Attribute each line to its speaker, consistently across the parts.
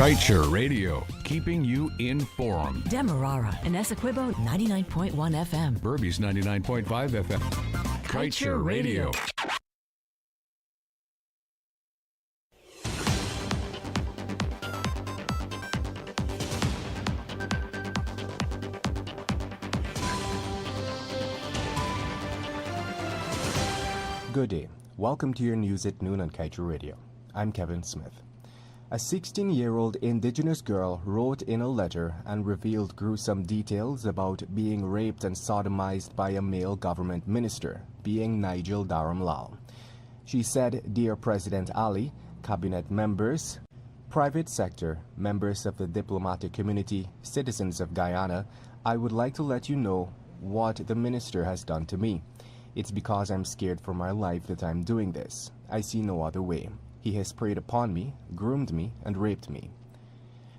Speaker 1: Kaieteur Radio, keeping you informed.
Speaker 2: Demerara and Essequibo 99.1 FM.
Speaker 1: Burbies 99.5 FM. Kaieteur Radio.
Speaker 3: Good day. Welcome to your news at noon on Kaieteur Radio. I'm Kevin Smith. A 16-year-old indigenous girl wrote in a letter and revealed gruesome details about being raped and sodomized by a male government minister, being Nigel Dharam Lal. She said, "Dear President Ali, cabinet members, private sector, members of the diplomatic community, citizens of Guyana, I would like to let you know what the minister has done to me. It's because I'm scared for my life that I'm doing this. I see no other way. He has preyed upon me, groomed me, and raped me."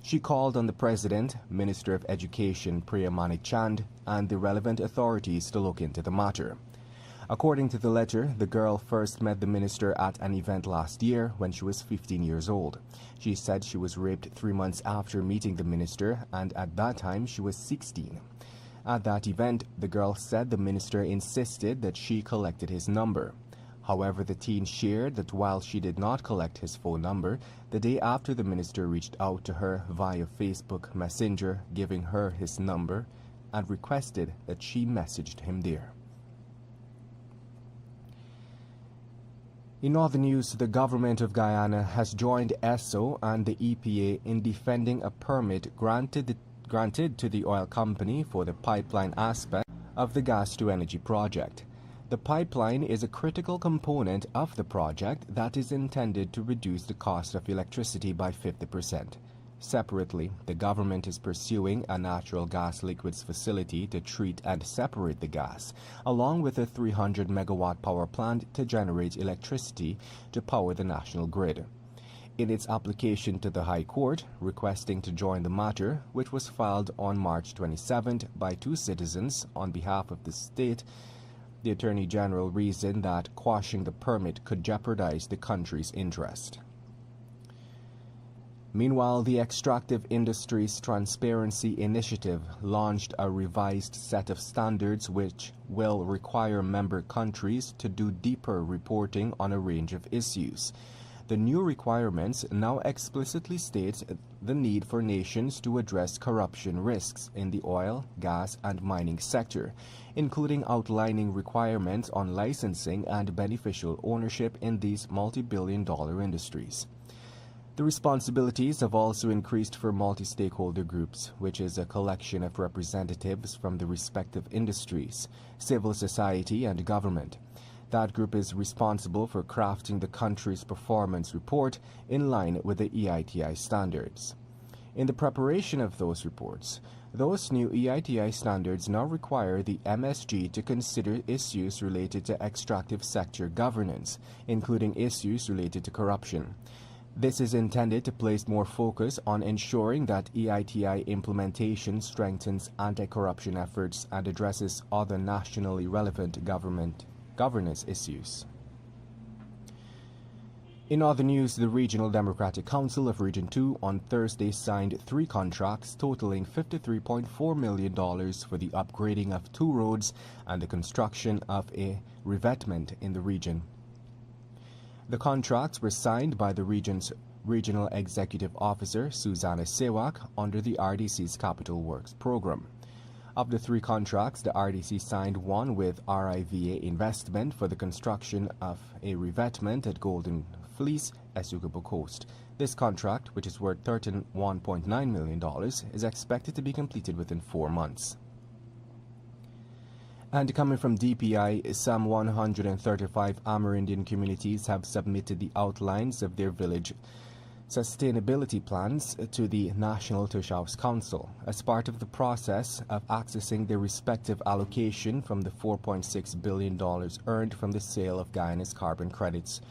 Speaker 3: She called on the President, Minister of Education Priya Manik Chand, and the relevant authorities to look into the matter. According to the letter, the girl first met the minister at an event last year when she was 15 years old. She said she was raped 3 months after meeting the minister, and at that time she was 16. At that event, the girl said the minister insisted that she collected his number. However, the teen shared that while she did not collect his phone number, the day after the minister reached out to her via Facebook Messenger, giving her his number, and requested that she messaged him there. In other news, the government of Guyana has joined ESSO and the EPA in defending a permit granted to the oil company for the pipeline aspect of the gas-to-energy project. The pipeline is a critical component of the project that is intended to reduce the cost of electricity by 50%. Separately, the government is pursuing a natural gas liquids facility to treat and separate the gas, along with a 300-megawatt power plant to generate electricity to power the national grid. In its application to the High Court, requesting to join the matter, which was filed on March 27th by 2 citizens on behalf of the state, the Attorney General reasoned that quashing the permit could jeopardize the country's interest. Meanwhile, the Extractive Industries Transparency Initiative launched a revised set of standards which will require member countries to do deeper reporting on a range of issues. The new requirements now explicitly state the need for nations to address corruption risks in the oil, gas, and mining sector, including outlining requirements on licensing and beneficial ownership in these multi-billion-dollar industries. The responsibilities have also increased for multi-stakeholder groups, which is a collection of representatives from the respective industries, civil society, and government. That group is responsible for crafting the country's performance report in line with the EITI standards. In the preparation of those reports, those new EITI standards now require the MSG to consider issues related to extractive sector governance, including issues related to corruption. This is intended to place more focus on ensuring that EITI implementation strengthens anti-corruption efforts and addresses other nationally relevant governance issues. In other news, the Regional Democratic Council of Region 2 on Thursday signed 3 contracts totaling $53.4 million for the upgrading of 2 roads and the construction of a revetment in the region. The contracts were signed by the region's Regional Executive Officer, Susanna Sewak, under the RDC's Capital Works program. Of the 3 contracts, the RDC signed one with RIVA Investment for the construction of a revetment at Golden Fleece, Essequibo Coast. This contract, which is worth $31.9 million, is expected to be completed within 4 months. And coming from DPI, some 135 Amerindian communities have submitted the outlines of their village sustainability plans to the National Tushaus Council as part of the process of accessing their respective allocation from the $4.6 billion earned from the sale of Guyana's carbon credits.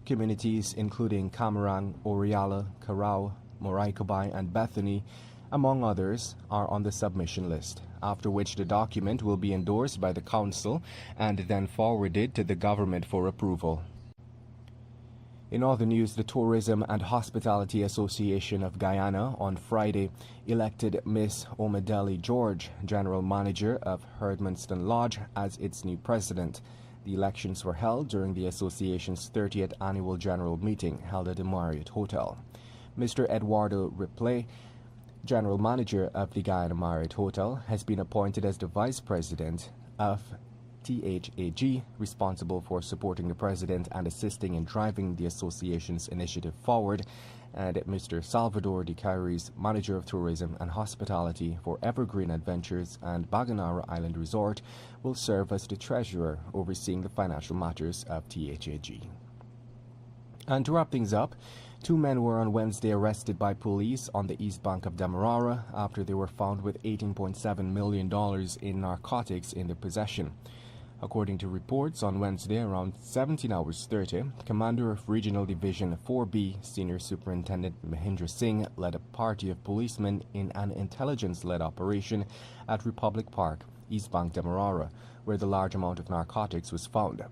Speaker 3: Communities including Camarang, Oriala, Carao, Moraikobai, and Bethany, among others, are on the submission list, after which the document will be endorsed by the Council and then forwarded to the government for approval. In other news, the Tourism and Hospitality Association of Guyana on Friday elected Miss Omedeli George, General Manager of Herdmanston Lodge, as its new president. The elections were held during the association's 30th annual general meeting held at the Marriott Hotel. Mr. Eduardo Ripley, General Manager of the Guyana Marriott Hotel, has been appointed as the Vice President of THAG, responsible for supporting the President and assisting in driving the association's initiative forward, and Mr. Salvador de Cairies, Manager of Tourism and Hospitality for Evergreen Adventures and Baganara Island Resort, will serve as the Treasurer, overseeing the financial matters of THAG. And to wrap things up, 2 men were on Wednesday arrested by police on the east bank of Demerara after they were found with $18.7 million in narcotics in their possession. According to reports, on Wednesday around 17 hours 30, Commander of Regional Division 4B, Senior Superintendent Mahindra Singh, led a party of policemen in an intelligence-led operation at Republic Park, East Bank, Demerara, where the large amount of narcotics was found.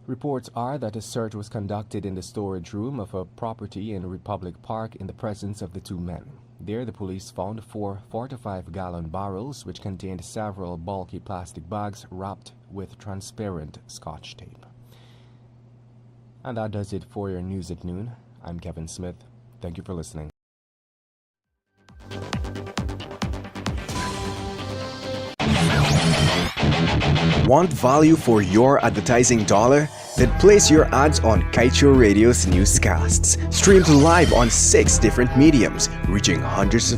Speaker 3: Reports are that a search was conducted in the storage room of a property in Republic Park in the presence of the 2 men. There, the police found 4 45-gallon barrels which contained several bulky plastic bags wrapped with transparent Scotch tape. And that does it for your news at noon. I'm Kevin Smith. Thank you for listening.
Speaker 4: Want value for your advertising dollar? Then place your ads on Kaieteur Radio's newscasts. Streamed live on 6 different mediums, reaching hundreds of